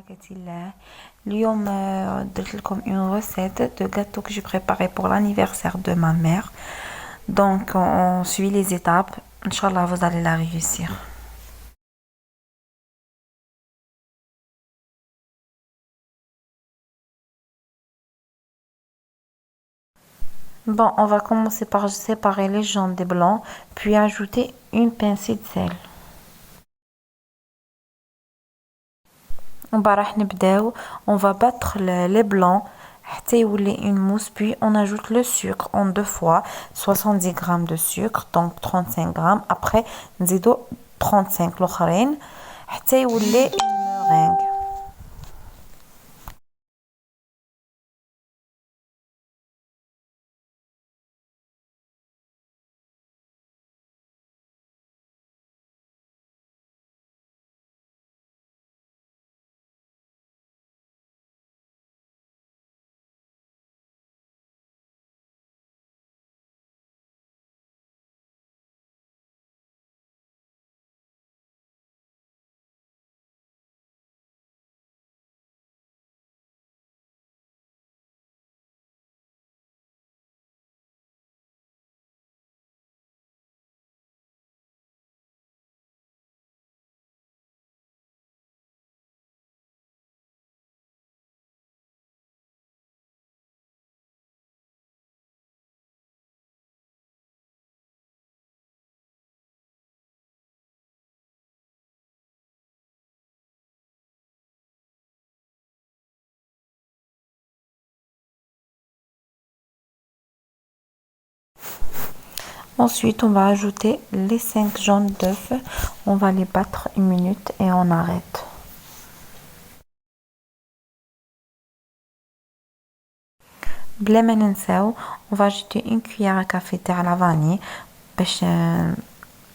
بركة الله. اليوم درت لكم une recette de gâteau que j'ai préparé pour l'anniversaire de ma mère. Donc on suit les étapes. Inch'Allah, vous allez la réussir. Bon, on va commencer par séparer les jaunes des blancs, puis ajouter une pincée de sel. On va battre les blancs حتى يولي une mousse, puis on ajoute le sucre en deux fois, 70 grammes de sucre, donc 35 grammes. Après, نزيدو 35 الأخرين حتى يولي une meringue. Ensuite, on va ajouter les 5 jaunes d'œufs. On va les battre une minute et on arrête. بلا ما ننساو on va ajouter une cuillère à café تاع la vanille باش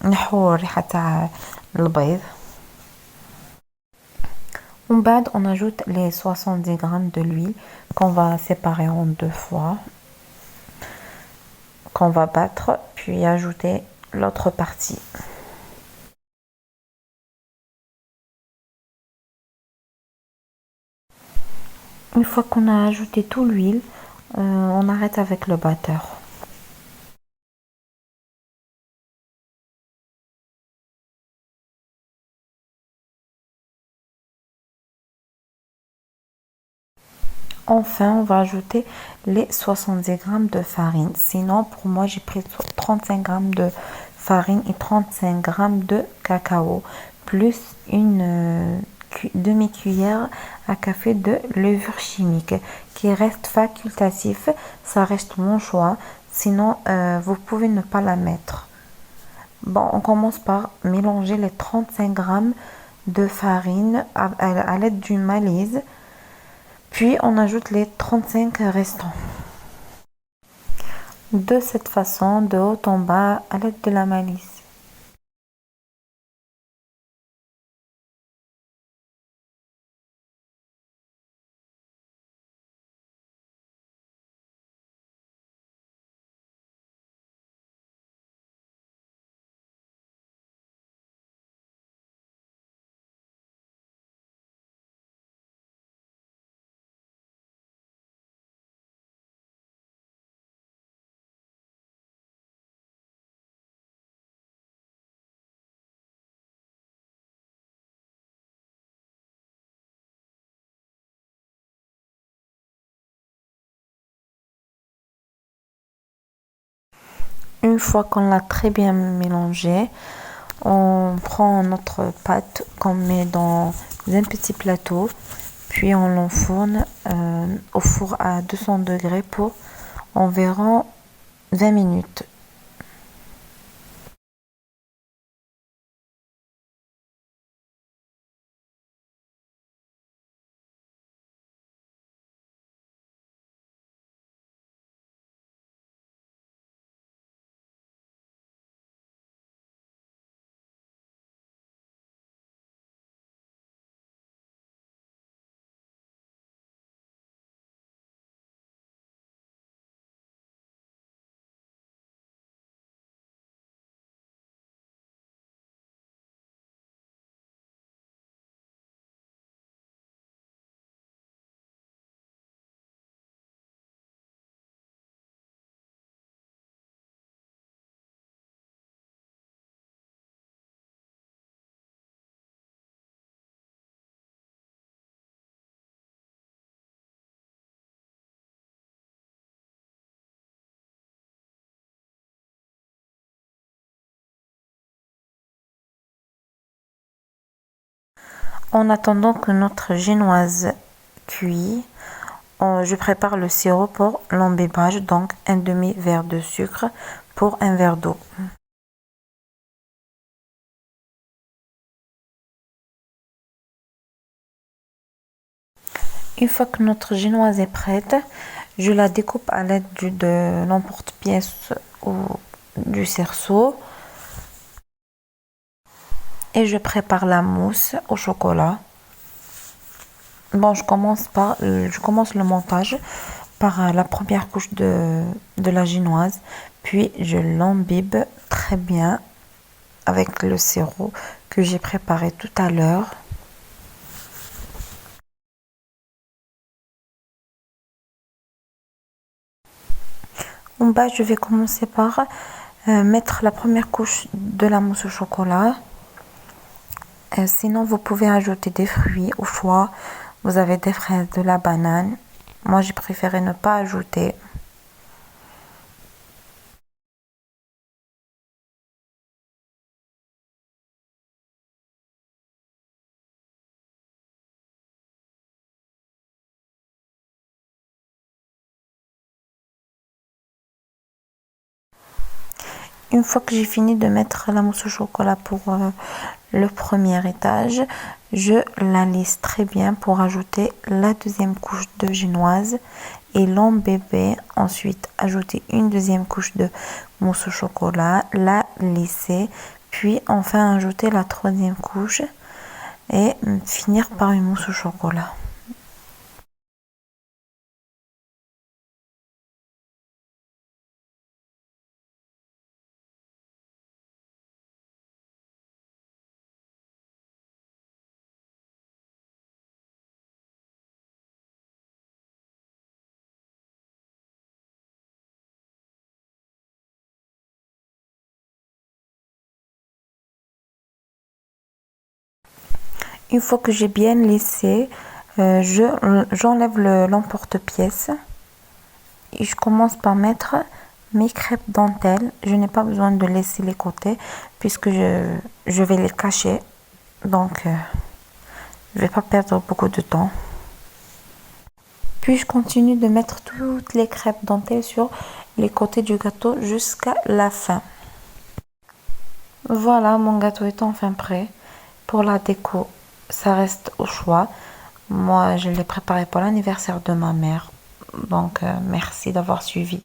نحو الريحة تاع البيض. ومن بعد on ajoute les 70 grammes de l'huile qu'on va séparer en deux fois, qu'on va battre, puis ajouter l'autre partie. Une fois qu'on a ajouté tout l'huile, on arrête avec le batteur. Enfin, on va ajouter les 70 grammes de farine. Sinon, pour moi, j'ai pris 35 grammes de farine et 35 grammes de cacao, plus une demi-cuillère à café de levure chimique, qui reste facultatif. Ça reste mon choix. Sinon, vous pouvez ne pas la mettre. Bon, on commence par mélanger les 35 grammes de farine à l'aide d'une malise. Puis on ajoute les 35 restants. De cette façon, de haut en bas, à l'aide de la malice. Une fois qu'on l'a très bien mélangé, on prend notre pâte qu'on met dans un petit plateau, puis on l'enfourne au four à 200 degrés pour environ 20 minutes. En attendant que notre génoise cuit, je prépare le sirop pour l'imbibage, donc un demi-verre de sucre pour un verre d'eau. Une fois que notre génoise est prête, je la découpe à l'aide de l'emporte-pièce ou du cerceau. Et je prépare la mousse au chocolat. Bon, je commence le montage par la première couche de la génoise, puis je l'imbibe très bien avec le sirop que j'ai préparé tout à l'heure. En bas, je vais commencer par mettre la première couche de la mousse au chocolat. Sinon, vous pouvez ajouter des fruits au choix. Vous avez des fraises, de la banane. Moi, j'ai préféré ne pas ajouter. Une fois que j'ai fini de mettre la mousse au chocolat pour le premier étage, je la lisse très bien pour ajouter la deuxième couche de génoise et l'embêber. Ensuite, ajouter une deuxième couche de mousse au chocolat, la lisser, puis enfin ajouter la troisième couche et finir par une mousse au chocolat. Une fois que j'ai bien lissé, j'enlève l'emporte-pièce et je commence par mettre mes crêpes dentelles. Je n'ai pas besoin de laisser les côtés puisque je vais les cacher. Donc, je vais pas perdre beaucoup de temps. Puis je continue de mettre toutes les crêpes dentelles sur les côtés du gâteau jusqu'à la fin. Voilà, mon gâteau est enfin prêt. Pour la déco, ça reste au choix. Moi, je l'ai préparé pour l'anniversaire de ma mère. Donc, merci d'avoir suivi.